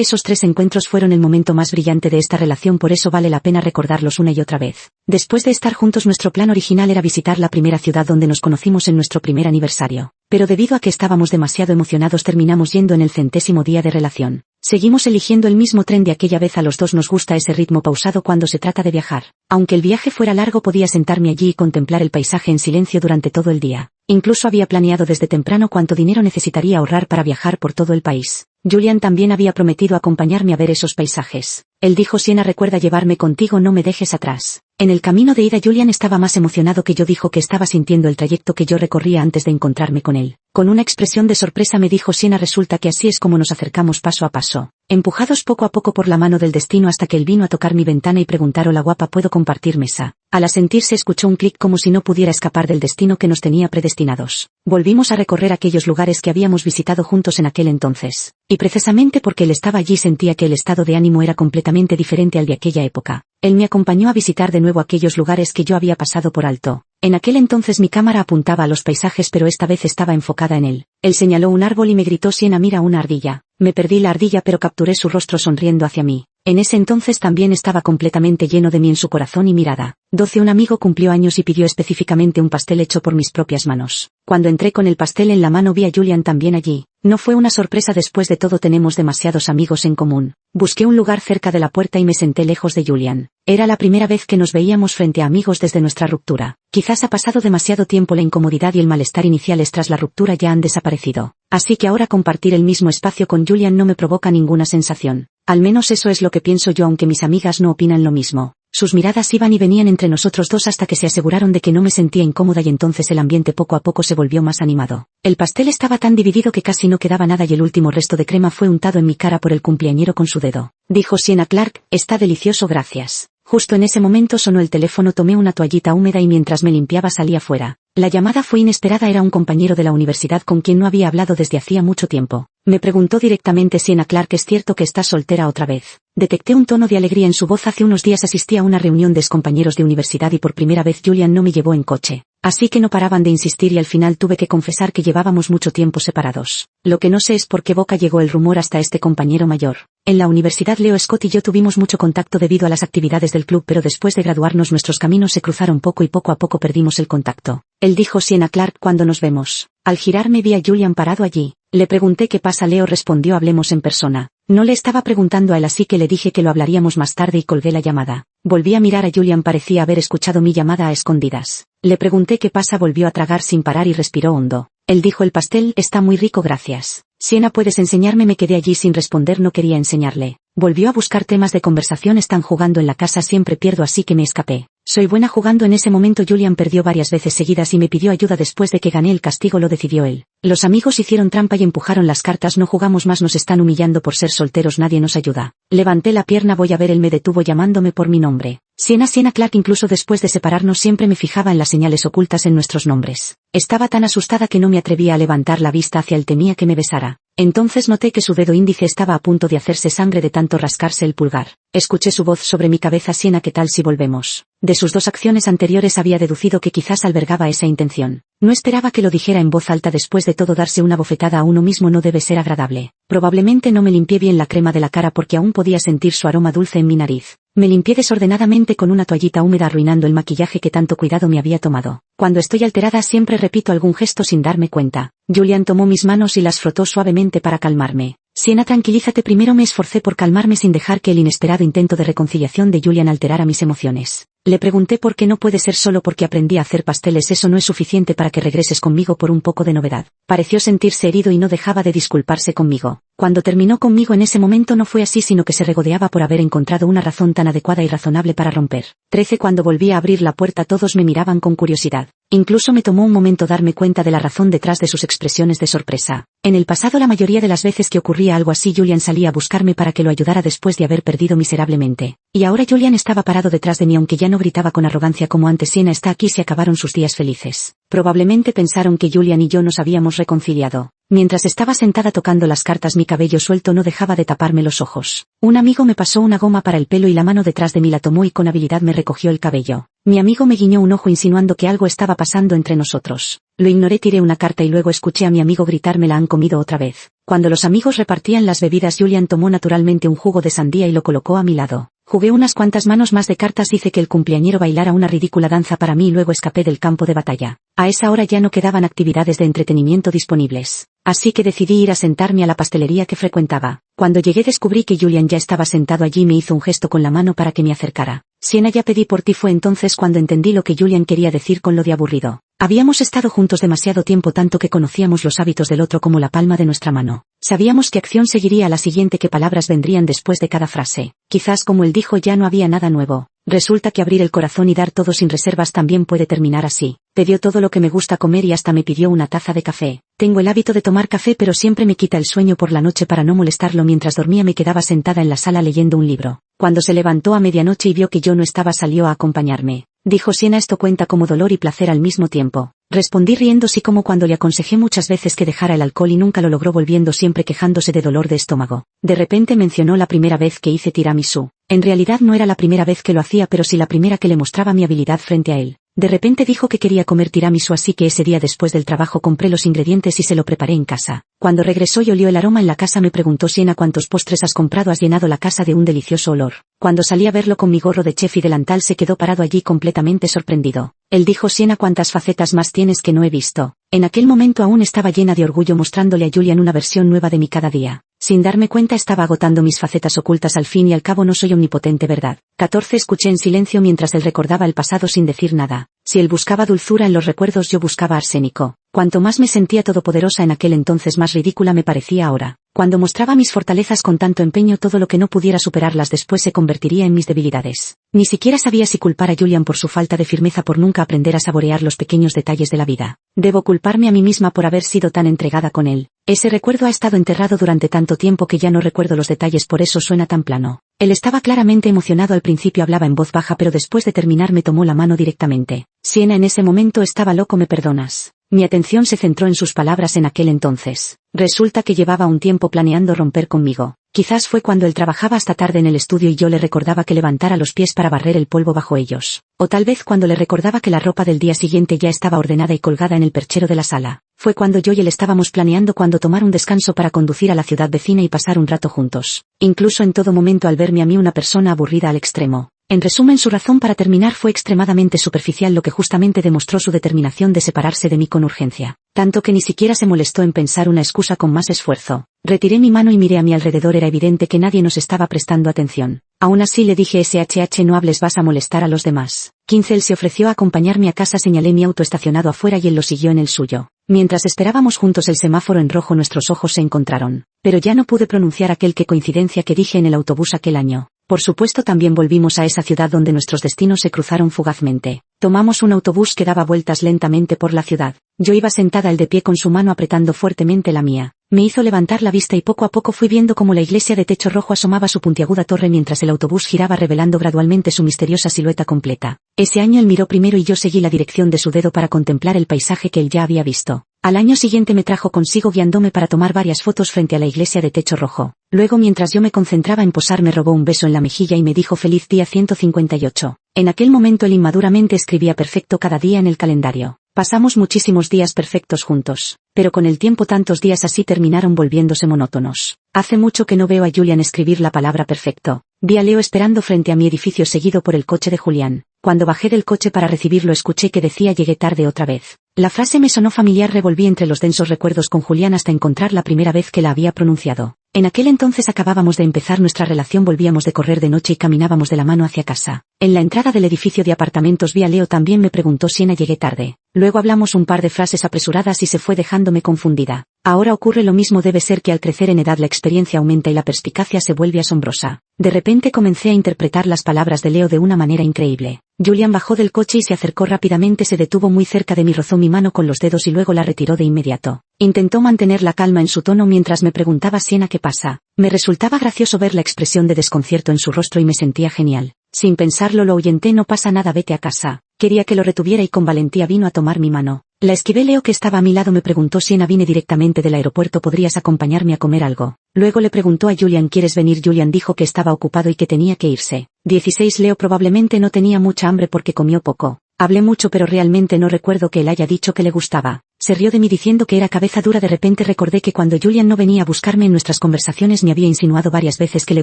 Speaker 1: esos 3 encuentros fueron el momento más brillante de esta relación, por eso vale la pena recordarlos una y otra vez. Después de estar juntos, nuestro plan original era visitar la primera ciudad donde nos conocimos en nuestro primer aniversario. Pero debido a que estábamos demasiado emocionados terminamos yendo en el 100º día de relación. Seguimos eligiendo el mismo tren de aquella vez. A los dos nos gusta ese ritmo pausado cuando se trata de viajar. Aunque el viaje fuera largo, podía sentarme allí y contemplar el paisaje en silencio durante todo el día. Incluso había planeado desde temprano cuánto dinero necesitaría ahorrar para viajar por todo el país. Julian también había prometido acompañarme a ver esos paisajes. Él dijo: Siena, recuerda llevarme contigo, no me dejes atrás. En el camino de ida Julian estaba más emocionado que yo. Dijo que estaba sintiendo el trayecto que yo recorría antes de encontrarme con él. Con una expresión de sorpresa me dijo: Siena, resulta que así es como nos acercamos paso a paso, empujados poco a poco por la mano del destino, hasta que él vino a tocar mi ventana y preguntar: hola guapa, ¿puedo compartir mesa? Al asentir se escuchó un clic, como si no pudiera escapar del destino que nos tenía predestinados. Volvimos a recorrer aquellos lugares que habíamos visitado juntos en aquel entonces. Y precisamente porque él estaba allí sentía que el estado de ánimo era completamente diferente al de aquella época. Él me acompañó a visitar de nuevo aquellos lugares que yo había pasado por alto. En aquel entonces mi cámara apuntaba a los paisajes, pero esta vez estaba enfocada en él. Él señaló un árbol y me gritó: Siena, mira una ardilla. Me perdí la ardilla, pero capturé su rostro sonriendo hacia mí. En ese entonces también estaba completamente lleno de mí en su corazón y mirada. 12. Un amigo cumplió años y pidió específicamente un pastel hecho por mis propias manos. Cuando entré con el pastel en la mano vi a Julian también allí. No fue una sorpresa, después de todo tenemos demasiados amigos en común. Busqué un lugar cerca de la puerta y me senté lejos de Julian. Era la primera vez que nos veíamos frente a amigos desde nuestra ruptura. Quizás ha pasado demasiado tiempo, la incomodidad y el malestar iniciales tras la ruptura ya han desaparecido. Así que ahora compartir el mismo espacio con Julian no me provoca ninguna sensación. Al menos eso es lo que pienso yo, aunque mis amigas no opinan lo mismo. Sus miradas iban y venían entre nosotros dos hasta que se aseguraron de que no me sentía incómoda, y entonces el ambiente poco a poco se volvió más animado. El pastel estaba tan dividido que casi no quedaba nada y el último resto de crema fue untado en mi cara por el cumpleañero con su dedo. Dijo Siena: Clark, está delicioso, gracias. Justo en ese momento sonó el teléfono, tomé una toallita húmeda y mientras me limpiaba salí afuera. La llamada fue inesperada, era un compañero de la universidad con quien no había hablado desde hacía mucho tiempo. Me preguntó directamente: Siena, Clark, ¿es cierto que estás soltera otra vez? Detecté un tono de alegría en su voz. Hace unos días asistí a una reunión de excompañeros de universidad y por primera vez Julian no me llevó en coche. Así que no paraban de insistir y al final tuve que confesar que llevábamos mucho tiempo separados. Lo que no sé es por qué boca llegó el rumor hasta este compañero mayor. En la universidad Leo Scott y yo tuvimos mucho contacto debido a las actividades del club, pero después de graduarnos nuestros caminos se cruzaron poco y poco a poco perdimos el contacto. Él dijo: Siena, Clark, ¿cuándo nos vemos? Al girarme vi a Julian parado allí. Le pregunté qué pasa. Leo respondió: hablemos en persona. No le estaba preguntando a él, así que le dije que lo hablaríamos más tarde y colgué la llamada. Volví a mirar a Julian, parecía haber escuchado mi llamada a escondidas. Le pregunté qué pasa, volvió a tragar sin parar y respiró hondo. Él dijo: el pastel está muy rico, gracias. Siena, ¿puedes enseñarme? Me quedé allí sin responder, no quería enseñarle. Volvió a buscar temas de conversación. Están jugando en la casa, siempre pierdo así que me escapé. Soy buena jugando. En ese momento Julian perdió varias veces seguidas y me pidió ayuda. Después de que gané el castigo lo decidió él. Los amigos hicieron trampa y empujaron las cartas. No jugamos más, nos están humillando por ser solteros, nadie nos ayuda. Levanté la pierna, voy a ver, él me detuvo llamándome por mi nombre. Siena, Siena, Clark. Incluso después de separarnos siempre me fijaba en las señales ocultas en nuestros nombres. Estaba tan asustada que no me atrevía a levantar la vista hacia él, temía que me besara. Entonces noté que su dedo índice estaba a punto de hacerse sangre de tanto rascarse el pulgar. Escuché su voz sobre mi cabeza: Siena, ¿qué tal si volvemos? De sus dos acciones anteriores había deducido que quizás albergaba esa intención. No esperaba que lo dijera en voz alta. Después de todo, darse una bofetada a uno mismo no debe ser agradable. Probablemente no me limpié bien la crema de la cara porque aún podía sentir su aroma dulce en mi nariz. Me limpié desordenadamente con una toallita húmeda, arruinando el maquillaje que tanto cuidado me había tomado. Cuando estoy alterada siempre repito algún gesto sin darme cuenta. Julian tomó mis manos y las frotó suavemente para calmarme. Siena, tranquilízate. Primero me esforcé por calmarme sin dejar que el inesperado intento de reconciliación de Julian alterara mis emociones. Le pregunté por qué. No puede ser solo porque aprendí a hacer pasteles, eso no es suficiente para que regreses conmigo por un poco de novedad. Pareció sentirse herido y no dejaba de disculparse conmigo. Cuando terminó conmigo en ese momento no fue así, sino que se regodeaba por haber encontrado una razón tan adecuada y razonable para romper. 13. Cuando volví a abrir la puerta todos me miraban con curiosidad. Incluso me tomó un momento darme cuenta de la razón detrás de sus expresiones de sorpresa. En el pasado, la mayoría de las veces que ocurría algo así, Julian salía a buscarme para que lo ayudara después de haber perdido miserablemente. Y ahora Julian estaba parado detrás de mí aunque ya no gritaba con arrogancia como antes. Siena está aquí. Se acabaron sus días felices. Probablemente pensaron que Julian y yo nos habíamos reconciliado. Mientras estaba sentada tocando las cartas mi cabello suelto no dejaba de taparme los ojos. Un amigo me pasó una goma para el pelo y la mano detrás de mí la tomó y con habilidad me recogió el cabello. Mi amigo me guiñó un ojo insinuando que algo estaba pasando entre nosotros. Lo ignoré, tiré una carta y luego escuché a mi amigo gritar: me la han comido otra vez. Cuando los amigos repartían las bebidas Julian tomó naturalmente un jugo de sandía y lo colocó a mi lado. Jugué unas cuantas manos más de cartas, hice que el cumpleañero bailara una ridícula danza para mí y luego escapé del campo de batalla. A esa hora ya no quedaban actividades de entretenimiento disponibles. Así que decidí ir a sentarme a la pastelería que frecuentaba. Cuando llegué descubrí que Julian ya estaba sentado allí y me hizo un gesto con la mano para que me acercara. Siena, ya pedí por ti. Fue entonces cuando entendí lo que Julian quería decir con lo de aburrido. Habíamos estado juntos demasiado tiempo, tanto que conocíamos los hábitos del otro como la palma de nuestra mano. Sabíamos qué acción seguiría a la siguiente, qué palabras vendrían después de cada frase. Quizás, como él dijo, ya no había nada nuevo. Resulta que abrir el corazón y dar todo sin reservas también puede terminar así. Me dio todo lo que me gusta comer y hasta me pidió una taza de café. Tengo el hábito de tomar café, pero siempre me quita el sueño por la noche. Para no molestarlo mientras dormía me quedaba sentada en la sala leyendo un libro. Cuando se levantó a medianoche y vio que yo no estaba, salió a acompañarme. Dijo: Siena, esto cuenta como dolor y placer al mismo tiempo. Respondí riendo, sí, como cuando le aconsejé muchas veces que dejara el alcohol y nunca lo logró, volviendo siempre quejándose de dolor de estómago. De repente mencionó la primera vez que hice tiramisú. En realidad no era la primera vez que lo hacía, pero sí la primera que le mostraba mi habilidad frente a él. De repente dijo que quería comer tiramisú, así que ese día después del trabajo compré los ingredientes y se lo preparé en casa. Cuando regresó y olió el aroma en la casa me preguntó: Siena, ¿cuántos postres has comprado? Has llenado la casa de un delicioso olor. Cuando salí a verlo con mi gorro de chef y delantal se quedó parado allí completamente sorprendido. Él dijo: Siena, ¿cuántas facetas más tienes que no he visto? En aquel momento aún estaba llena de orgullo, mostrándole a Julian una versión nueva de mí cada día. Sin darme cuenta estaba agotando mis facetas ocultas. Al fin y al cabo no soy omnipotente, ¿verdad? 14. Escuché en silencio mientras él recordaba el pasado sin decir nada. Si él buscaba dulzura en los recuerdos, yo buscaba arsénico. Cuanto más me sentía todopoderosa en aquel entonces, más ridícula me parecía ahora. Cuando mostraba mis fortalezas con tanto empeño, todo lo que no pudiera superarlas después se convertiría en mis debilidades. Ni siquiera sabía si culpar a Julian por su falta de firmeza, por nunca aprender a saborear los pequeños detalles de la vida. Debo culparme a mí misma por haber sido tan entregada con él. Ese recuerdo ha estado enterrado durante tanto tiempo que ya no recuerdo los detalles, por eso suena tan plano. Él estaba claramente emocionado. Al principio hablaba en voz baja, pero después de terminar me tomó la mano directamente. Siena, en ese momento estaba loco, ¿me perdonas? Mi atención se centró en sus palabras en aquel entonces. Resulta que llevaba un tiempo planeando romper conmigo. Quizás fue cuando él trabajaba hasta tarde en el estudio y yo le recordaba que levantara los pies para barrer el polvo bajo ellos. O tal vez cuando le recordaba que la ropa del día siguiente ya estaba ordenada y colgada en el perchero de la sala. Fue cuando yo y él estábamos planeando cuándo tomar un descanso para conducir a la ciudad vecina y pasar un rato juntos. Incluso en todo momento al verme a mí una persona aburrida al extremo. En resumen, su razón para terminar fue extremadamente superficial, lo que justamente demostró su determinación de separarse de mí con urgencia. Tanto que ni siquiera se molestó en pensar una excusa con más esfuerzo. Retiré mi mano y miré a mi alrededor. Era evidente que nadie nos estaba prestando atención. Aún así le dije: SHH, no hables, vas a molestar a los demás. 15. Él se ofreció a acompañarme a casa. Señalé mi auto estacionado afuera y él lo siguió en el suyo. Mientras esperábamos juntos el semáforo en rojo, nuestros ojos se encontraron. Pero ya no pude pronunciar aquel "qué coincidencia" que dije en el autobús aquel año. Por supuesto, también volvimos a esa ciudad donde nuestros destinos se cruzaron fugazmente. Tomamos un autobús que daba vueltas lentamente por la ciudad. Yo iba sentada, él de pie con su mano apretando fuertemente la mía. Me hizo levantar la vista y poco a poco fui viendo cómo la iglesia de techo rojo asomaba su puntiaguda torre mientras el autobús giraba, revelando gradualmente su misteriosa silueta completa. Ese año él miró primero y yo seguí la dirección de su dedo para contemplar el paisaje que él ya había visto. Al año siguiente me trajo consigo guiándome para tomar varias fotos frente a la iglesia de techo rojo. Luego, mientras yo me concentraba en posar, me robó un beso en la mejilla y me dijo: feliz día 158. En aquel momento él inmaduramente escribía perfecto cada día en el calendario. Pasamos muchísimos días perfectos juntos. Pero con el tiempo tantos días así terminaron volviéndose monótonos. Hace mucho que no veo a Julian escribir la palabra perfecto. Vi a Leo esperando frente a mi edificio seguido por el coche de Julián. Cuando bajé del coche para recibirlo escuché que decía: llegué tarde otra vez. La frase me sonó familiar. Revolví entre los densos recuerdos con Julián hasta encontrar la primera vez que la había pronunciado. En aquel entonces acabábamos de empezar nuestra relación, volvíamos de correr de noche y caminábamos de la mano hacia casa. En la entrada del edificio de apartamentos vi a Leo. También me preguntó: Siena, llegué tarde. Luego hablamos un par de frases apresuradas y se fue dejándome confundida. Ahora ocurre lo mismo, debe ser que al crecer en edad la experiencia aumenta y la perspicacia se vuelve asombrosa. De repente comencé a interpretar las palabras de Leo de una manera increíble. Julian bajó del coche y se acercó rápidamente, se detuvo muy cerca de mí, rozó mi mano con los dedos y luego la retiró de inmediato. Intentó mantener la calma en su tono mientras me preguntaba: Sienna, ¿qué pasa? Me resultaba gracioso ver la expresión de desconcierto en su rostro y me sentía genial. Sin pensarlo lo ahuyenté: no pasa nada, vete a casa. Quería que lo retuviera y con valentía vino a tomar mi mano. La esquivé. Leo, que estaba a mi lado, me preguntó: Sienna, vine directamente del aeropuerto, ¿podrías acompañarme a comer algo? Luego le preguntó a Julian: ¿quieres venir? Julian dijo que estaba ocupado y que tenía que irse. 16. Leo probablemente no tenía mucha hambre porque comió poco. Hablé mucho pero realmente no recuerdo que él haya dicho que le gustaba. Se rió de mí diciendo que era cabeza dura. De repente recordé que cuando Julian no venía a buscarme en nuestras conversaciones me había insinuado varias veces que le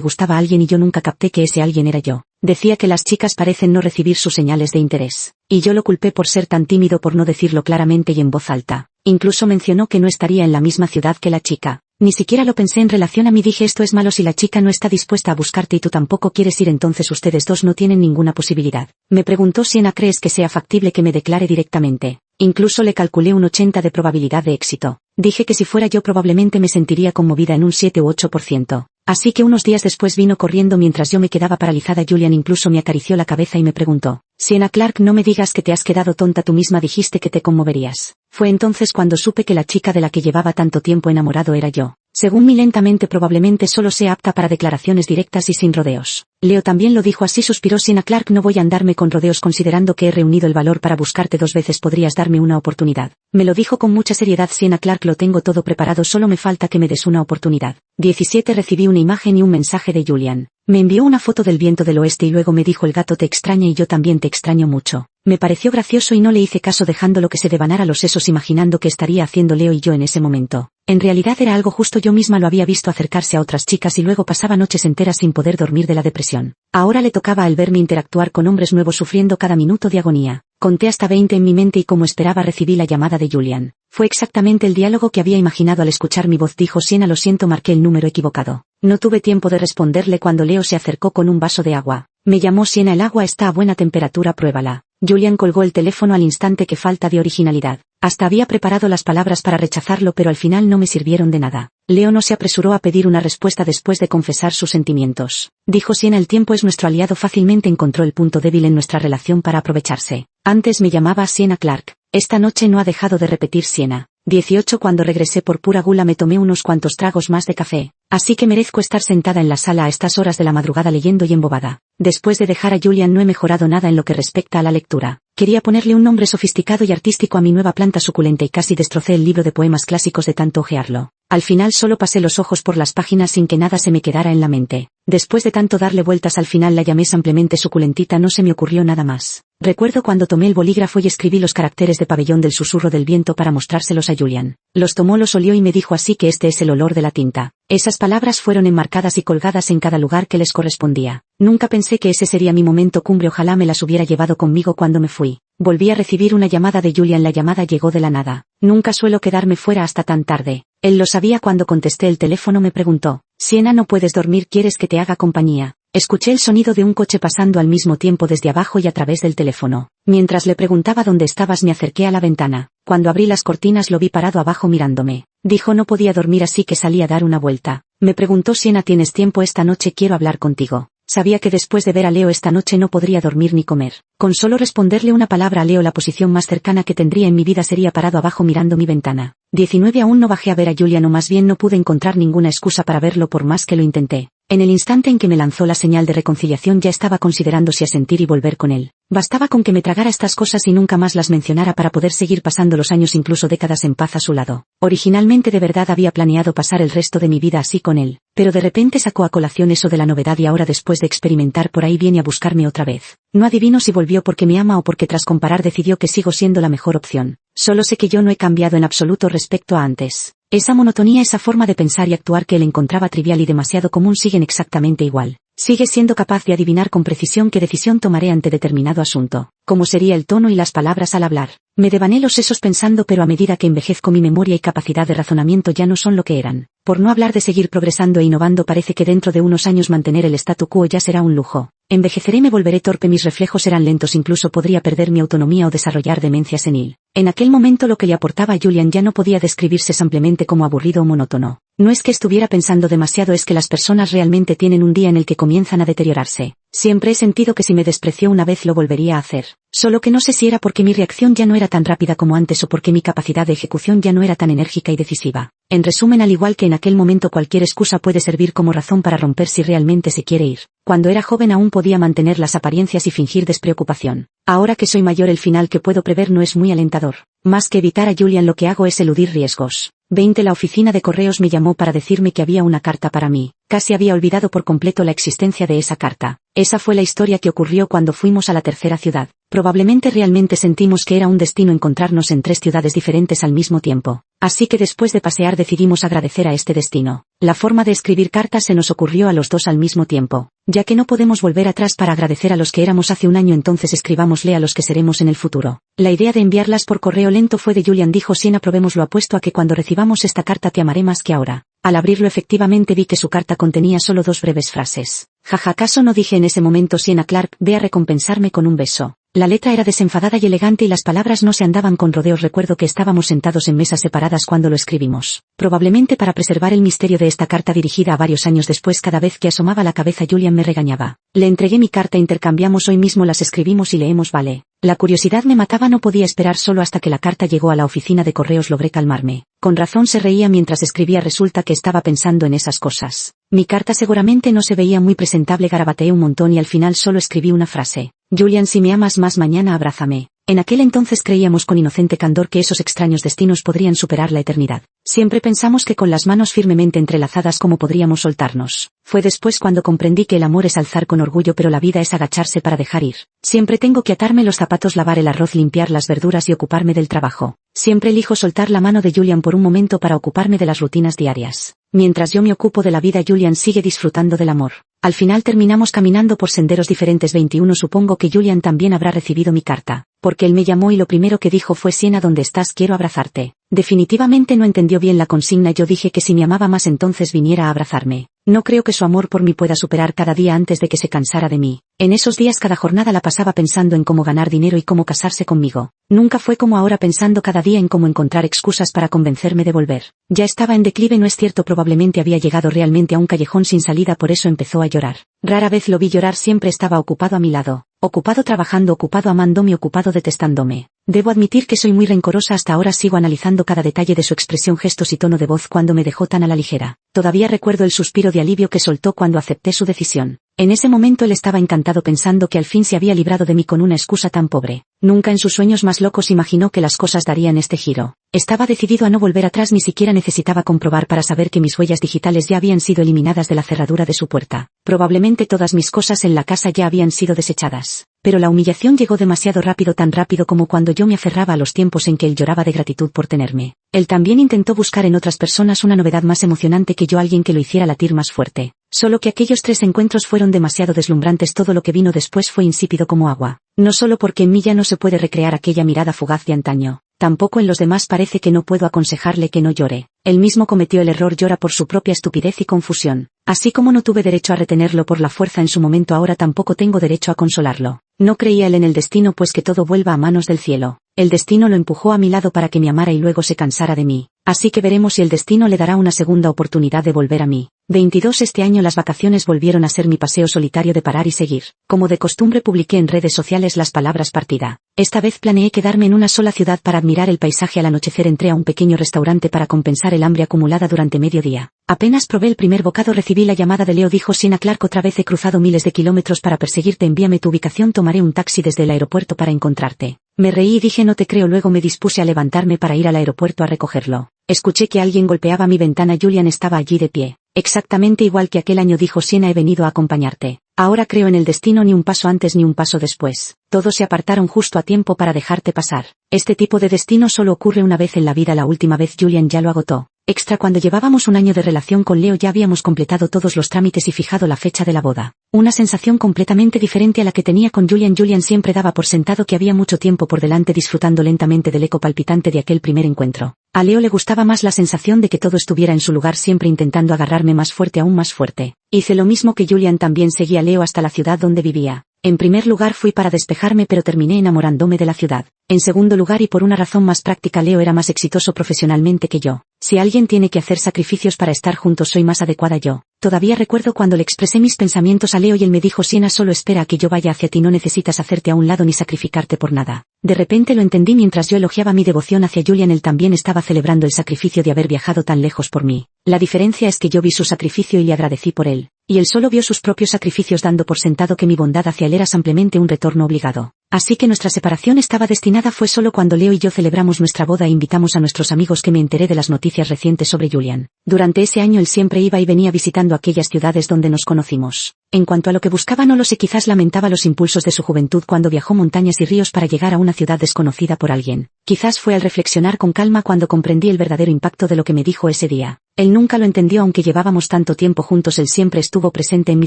Speaker 1: gustaba a alguien y yo nunca capté que ese alguien era yo. Decía que las chicas parecen no recibir sus señales de interés. Y yo lo culpé por ser tan tímido, por no decirlo claramente y en voz alta. Incluso mencionó que no estaría en la misma ciudad que la chica. Ni siquiera lo pensé en relación a mí. Dije: esto es malo, si la chica no está dispuesta a buscarte y tú tampoco quieres ir, entonces ustedes dos no tienen ninguna posibilidad. Me preguntó: Sienna, ¿crees que sea factible que me declare directamente? Incluso le calculé un 80 de probabilidad de éxito. Dije que si fuera yo probablemente me sentiría conmovida en un 7 u 8%. Así que unos días después vino corriendo mientras yo me quedaba paralizada. Julian incluso me acarició la cabeza y me preguntó: Sienna Clark, no me digas que te has quedado tonta, tú misma dijiste que te conmoverías. Fue entonces cuando supe que la chica de la que llevaba tanto tiempo enamorado era yo. Según mí, lentamente, probablemente solo sea apta para declaraciones directas y sin rodeos. Leo también lo dijo así, suspiró Sienna Clark: no voy a andarme con rodeos, considerando que he reunido el valor para buscarte 2 veces, podrías darme una oportunidad. Me lo dijo con mucha seriedad. Sienna Clark, lo tengo todo preparado, solo me falta que me des una oportunidad. 17. Recibí una imagen y un mensaje de Julian. Me envió una foto del viento del oeste y luego me dijo: el gato te extraña y yo también te extraño mucho. Me pareció gracioso y no le hice caso, dejándolo que se devanara los sesos, imaginando qué estaría haciendo Leo y yo en ese momento. En realidad era algo justo, yo misma lo había visto acercarse a otras chicas y luego pasaba noches enteras sin poder dormir de la depresión. Ahora le tocaba a él verme interactuar con hombres nuevos, sufriendo cada minuto de agonía. Conté hasta 20 en mi mente y como esperaba recibí la llamada de Julian. Fue exactamente el diálogo que había imaginado al escuchar mi voz. Dijo: Sienna, lo siento, marqué el número equivocado. No tuve tiempo de responderle cuando Leo se acercó con un vaso de agua. Me llamó: Sienna, el agua está a buena temperatura, pruébala. Julian colgó el teléfono al instante. Qué falta de originalidad. Hasta había preparado las palabras para rechazarlo, pero al final no me sirvieron de nada. Leo no se apresuró a pedir una respuesta después de confesar sus sentimientos. Dijo: Sienna, el tiempo es nuestro aliado. Fácilmente encontró el punto débil en nuestra relación para aprovecharse. Antes me llamaba Sienna Clark. Esta noche no ha dejado de repetir Sienna. 18. Cuando regresé por pura gula me tomé unos cuantos tragos más de café. Así que merezco estar sentada en la sala a estas horas de la madrugada leyendo y embobada. Después de dejar a Julian no he mejorado nada en lo que respecta a la lectura. Quería ponerle un nombre sofisticado y artístico a mi nueva planta suculenta y casi destrocé el libro de poemas clásicos de tanto hojearlo. Al final solo pasé los ojos por las páginas sin que nada se me quedara en la mente. Después de tanto darle vueltas al final la llamé Simplemente Suculentita, no se me ocurrió nada más. Recuerdo cuando tomé el bolígrafo y escribí los caracteres de Pabellón del Susurro del Viento para mostrárselos a Julian. Los tomó, los olió y me dijo: así que este es el olor de la tinta. Esas palabras fueron enmarcadas y colgadas en cada lugar que les correspondía. Nunca pensé que ese sería mi momento cumbre, ojalá me las hubiera llevado conmigo cuando me fui. Volví a recibir una llamada de Julian, la llamada llegó de la nada. Nunca suelo quedarme fuera hasta tan tarde. Él lo sabía. Cuando contesté el teléfono me preguntó: Sienna, ¿no puedes dormir? ¿Quieres que te haga compañía? Escuché el sonido de un coche pasando al mismo tiempo desde abajo y a través del teléfono. Mientras le preguntaba dónde estabas me acerqué a la ventana. Cuando abrí las cortinas lo vi parado abajo mirándome. Dijo: no podía dormir así que salí a dar una vuelta. Me preguntó: Sienna, ¿tienes tiempo esta noche? Quiero hablar contigo. Sabía que después de ver a Leo esta noche no podría dormir ni comer. Con solo responderle una palabra a Leo, la posición más cercana que tendría en mi vida sería parado abajo mirando mi ventana. 19. Aún no bajé a ver a Julian, o más bien no pude encontrar ninguna excusa para verlo por más que lo intenté. En el instante en que me lanzó la señal de reconciliación ya estaba considerando si asentir y volver con él. Bastaba con que me tragara estas cosas y nunca más las mencionara para poder seguir pasando los años, incluso décadas, en paz a su lado. Originalmente de verdad había planeado pasar el resto de mi vida así con él, pero de repente sacó a colación eso de la novedad y ahora, después de experimentar por ahí, viene a buscarme otra vez. No adivino si volvió porque me ama o porque tras comparar decidió que sigo siendo la mejor opción. Solo sé que yo no he cambiado en absoluto respecto a antes. Esa monotonía, esa forma de pensar y actuar que él encontraba trivial y demasiado común siguen exactamente igual. Sigue siendo capaz de adivinar con precisión qué decisión tomaré ante determinado asunto, cómo sería el tono y las palabras al hablar. Me devané los sesos pensando, pero a medida que envejezco mi memoria y capacidad de razonamiento ya no son lo que eran. Por no hablar de seguir progresando e innovando, parece que dentro de unos años mantener el statu quo ya será un lujo. Envejeceré, me volveré torpe, mis reflejos serán lentos, incluso podría perder mi autonomía o desarrollar demencia senil. En aquel momento lo que le aportaba a Julian ya no podía describirse simplemente como aburrido o monótono. No es que estuviera pensando demasiado, es que las personas realmente tienen un día en el que comienzan a deteriorarse. Siempre he sentido que si me despreció una vez lo volvería a hacer. Solo que no sé si era porque mi reacción ya no era tan rápida como antes o porque mi capacidad de ejecución ya no era tan enérgica y decisiva. En resumen, al igual que en aquel momento, cualquier excusa puede servir como razón para romper si realmente se quiere ir. Cuando era joven aún podía mantener las apariencias y fingir despreocupación. Ahora que soy mayor, el final que puedo prever no es muy alentador. Más que evitar a Julian, lo que hago es eludir riesgos. 20. La oficina de correos me llamó para decirme que había una carta para mí. Casi había olvidado por completo la existencia de esa carta. Esa fue la historia que ocurrió cuando fuimos a la tercera ciudad. Probablemente realmente sentimos que era un destino encontrarnos en 3 ciudades diferentes al mismo tiempo. Así que después de pasear decidimos agradecer a este destino. La forma de escribir cartas se nos ocurrió a los dos al mismo tiempo. Ya que no podemos volver atrás para agradecer a los que éramos hace un año, entonces escribámosle a los que seremos en el futuro. La idea de enviarlas por correo lento fue de Julian, dijo Sienna. Probémoslo, apuesto a que cuando recibamos esta carta te amaré más que ahora. Al abrirlo efectivamente vi que su carta contenía solo 2 breves frases. Jaja, ¿acaso no dije en ese momento, Sienna Clark, ve a recompensarme con un beso? La letra era desenfadada y elegante y las palabras no se andaban con rodeos. Recuerdo que estábamos sentados en mesas separadas cuando lo escribimos. Probablemente para preservar el misterio de esta carta dirigida a varios años después, cada vez que asomaba la cabeza Julian me regañaba. Le entregué mi carta, intercambiamos hoy mismo, las escribimos y leemos, ¿vale? La curiosidad me mataba, no podía esperar. Solo hasta que la carta llegó a la oficina de correos logré calmarme. Con razón se reía mientras escribía, resulta que estaba pensando en esas cosas. Mi carta seguramente no se veía muy presentable, garabateé un montón y al final solo escribí una frase. Julian, si me amas más, mañana abrázame. En aquel entonces creíamos con inocente candor que esos extraños destinos podrían superar la eternidad. Siempre pensamos que con las manos firmemente entrelazadas cómo podríamos soltarnos. Fue después cuando comprendí que el amor es alzar con orgullo, pero la vida es agacharse para dejar ir. Siempre tengo que atarme los zapatos, lavar el arroz, limpiar las verduras y ocuparme del trabajo. Siempre elijo soltar la mano de Julian por un momento para ocuparme de las rutinas diarias. Mientras yo me ocupo de la vida, Julian sigue disfrutando del amor. Al final terminamos caminando por senderos diferentes. 21. Supongo que Julian también habrá recibido mi carta, porque él me llamó y lo primero que dijo fue: Sienna, ¿dónde estás? Quiero abrazarte. Definitivamente no entendió bien la consigna. Yo dije que si me amaba más entonces viniera a abrazarme. No creo que su amor por mí pueda superar cada día antes de que se cansara de mí. En esos días cada jornada la pasaba pensando en cómo ganar dinero y cómo casarse conmigo. Nunca fue como ahora, pensando cada día en cómo encontrar excusas para convencerme de volver. Ya estaba en declive, no es cierto, probablemente había llegado realmente a un callejón sin salida, por eso empezó a llorar. Rara vez lo vi llorar, siempre estaba ocupado a mi lado. Ocupado trabajando, ocupado amándome, ocupado detestándome. Debo admitir que soy muy rencorosa, hasta ahora sigo analizando cada detalle de su expresión, gestos y tono de voz cuando me dejó tan a la ligera. Todavía recuerdo el suspiro de alivio que soltó cuando acepté su decisión. En ese momento él estaba encantado pensando que al fin se había librado de mí con una excusa tan pobre. Nunca en sus sueños más locos imaginó que las cosas darían este giro. Estaba decidido a no volver atrás, ni siquiera necesitaba comprobar para saber que mis huellas digitales ya habían sido eliminadas de la cerradura de su puerta. Probablemente todas mis cosas en la casa ya habían sido desechadas. Pero la humillación llegó demasiado rápido, tan rápido como cuando yo me aferraba a los tiempos en que él lloraba de gratitud por tenerme. Él también intentó buscar en otras personas una novedad más emocionante que yo, alguien que lo hiciera latir más fuerte. Solo que aquellos 3 encuentros fueron demasiado deslumbrantes, todo lo que vino después fue insípido como agua. No solo porque en mí ya no se puede recrear aquella mirada fugaz de antaño. Tampoco en los demás. Parece que no puedo aconsejarle que no llore. Él mismo cometió el error, llora por su propia estupidez y confusión. Así como no tuve derecho a retenerlo por la fuerza en su momento, ahora tampoco tengo derecho a consolarlo. No creía él en el destino, pues que todo vuelva a manos del cielo. El destino lo empujó a mi lado para que me amara y luego se cansara de mí. Así que veremos si el destino le dará una segunda oportunidad de volver a mí. 22. Este año las vacaciones volvieron a ser mi paseo solitario de parar y seguir. Como de costumbre publiqué en redes sociales las palabras partida. Esta vez planeé quedarme en una sola ciudad para admirar el paisaje. Al anochecer entré a un pequeño restaurante para compensar el hambre acumulada durante mediodía. Apenas probé el primer bocado recibí la llamada de Leo. Dijo: Sienna Clark, otra vez he cruzado miles de kilómetros para perseguirte, envíame tu ubicación, tomaré un taxi desde el aeropuerto para encontrarte. Me reí y dije: no te creo. Luego me dispuse a levantarme para ir al aeropuerto a recogerlo. Escuché que alguien golpeaba mi ventana. Julian estaba allí de pie. Exactamente igual que aquel año, dijo Sienna, he venido a acompañarte. Ahora creo en el destino, ni un paso antes ni un paso después. Todos se apartaron justo a tiempo para dejarte pasar. Este tipo de destino solo ocurre una vez en la vida. La última vez Julian ya lo agotó. Extra, cuando llevábamos un año de relación con Leo ya habíamos completado todos los trámites y fijado la fecha de la boda. Una sensación completamente diferente a la que tenía con Julian. Julian siempre daba por sentado que había mucho tiempo por delante, disfrutando lentamente del eco palpitante de aquel primer encuentro. A Leo le gustaba más la sensación de que todo estuviera en su lugar, siempre intentando agarrarme más fuerte, aún más fuerte. Hice lo mismo que Julian, también seguí a Leo hasta la ciudad donde vivía. En primer lugar fui para despejarme pero terminé enamorándome de la ciudad. En segundo lugar y por una razón más práctica Leo era más exitoso profesionalmente que yo. Si alguien tiene que hacer sacrificios para estar juntos soy más adecuada yo. Todavía recuerdo cuando le expresé mis pensamientos a Leo y él me dijo Sienna solo espera a que yo vaya hacia ti, no necesitas hacerte a un lado ni sacrificarte por nada. De repente lo entendí mientras yo elogiaba mi devoción hacia Julian, él también estaba celebrando el sacrificio de haber viajado tan lejos por mí. La diferencia es que yo vi su sacrificio y le agradecí por él. Y él solo vio sus propios sacrificios dando por sentado que mi bondad hacia él era simplemente un retorno obligado. Así que nuestra separación estaba destinada. Fue solo cuando Leo y yo celebramos nuestra boda e invitamos a nuestros amigos que me enteré de las noticias recientes sobre Julian. Durante ese año él siempre iba y venía visitando aquellas ciudades donde nos conocimos. En cuanto a lo que buscaba no lo sé, quizás lamentaba los impulsos de su juventud cuando viajó montañas y ríos para llegar a una ciudad desconocida por alguien. Quizás fue al reflexionar con calma cuando comprendí el verdadero impacto de lo que me dijo ese día. Él nunca lo entendió aunque llevábamos tanto tiempo juntos, él siempre estuvo presente en mi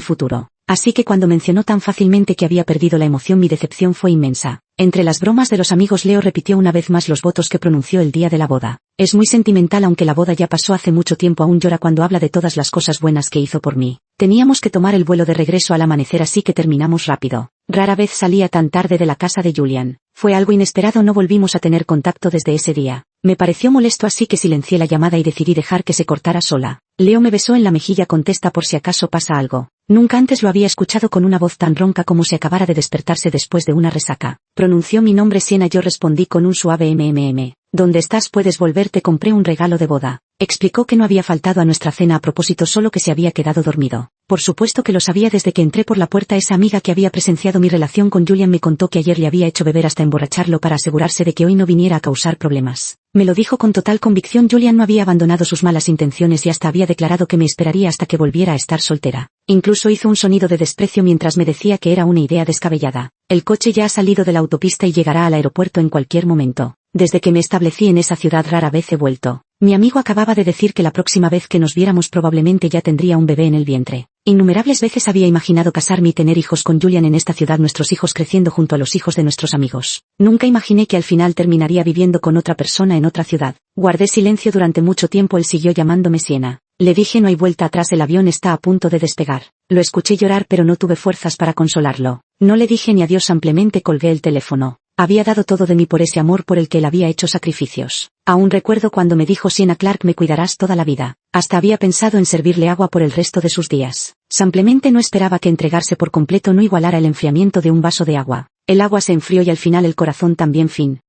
Speaker 1: futuro. Así que cuando mencionó tan fácilmente que había perdido la emoción mi decepción fue inmensa. Entre las bromas de los amigos Leo repitió una vez más los votos que pronunció el día de la boda. Es muy sentimental aunque la boda ya pasó hace mucho tiempo, aún llora cuando habla de todas las cosas buenas que hizo por mí. Teníamos que tomar el vuelo de regreso al amanecer así que terminamos rápido. Rara vez salía tan tarde de la casa de Julian. Fue algo inesperado, no volvimos a tener contacto desde ese día. Me pareció molesto así que silencié la llamada y decidí dejar que se cortara sola. Leo me besó en la mejilla, contesta por si acaso pasa algo. Nunca antes lo había escuchado con una voz tan ronca como si acabara de despertarse después de una resaca. Pronunció mi nombre Sienna, yo respondí con un suave mmm. ¿Dónde estás? Puedes volver, te compré un regalo de boda. Explicó que no había faltado a nuestra cena a propósito, solo que se había quedado dormido. Por supuesto que lo sabía desde que entré por la puerta. Esa amiga que había presenciado mi relación con Julian me contó que ayer le había hecho beber hasta emborracharlo para asegurarse de que hoy no viniera a causar problemas. Me lo dijo con total convicción. Julian no había abandonado sus malas intenciones y hasta había declarado que me esperaría hasta que volviera a estar soltera. Incluso hizo un sonido de desprecio mientras me decía que era una idea descabellada. El coche ya ha salido de la autopista y llegará al aeropuerto en cualquier momento. Desde que me establecí en esa ciudad rara vez he vuelto. Mi amigo acababa de decir que la próxima vez que nos viéramos probablemente ya tendría un bebé en el vientre. Innumerables veces había imaginado casarme y tener hijos con Julian en esta ciudad, nuestros hijos creciendo junto a los hijos de nuestros amigos. Nunca imaginé que al final terminaría viviendo con otra persona en otra ciudad. Guardé silencio durante mucho tiempo, él siguió llamándome Sienna. Le dije no hay vuelta atrás, el avión está a punto de despegar. Lo escuché llorar pero no tuve fuerzas para consolarlo. No le dije ni adiós, simplemente colgué el teléfono. Había dado todo de mí por ese amor por el que él había hecho sacrificios. Aún recuerdo cuando me dijo Sienna Clark, me cuidarás toda la vida. Hasta había pensado en servirle agua por el resto de sus días. Simplemente no esperaba que entregarse por completo no igualara el enfriamiento de un vaso de agua. El agua se enfrió y al final el corazón también. Fin.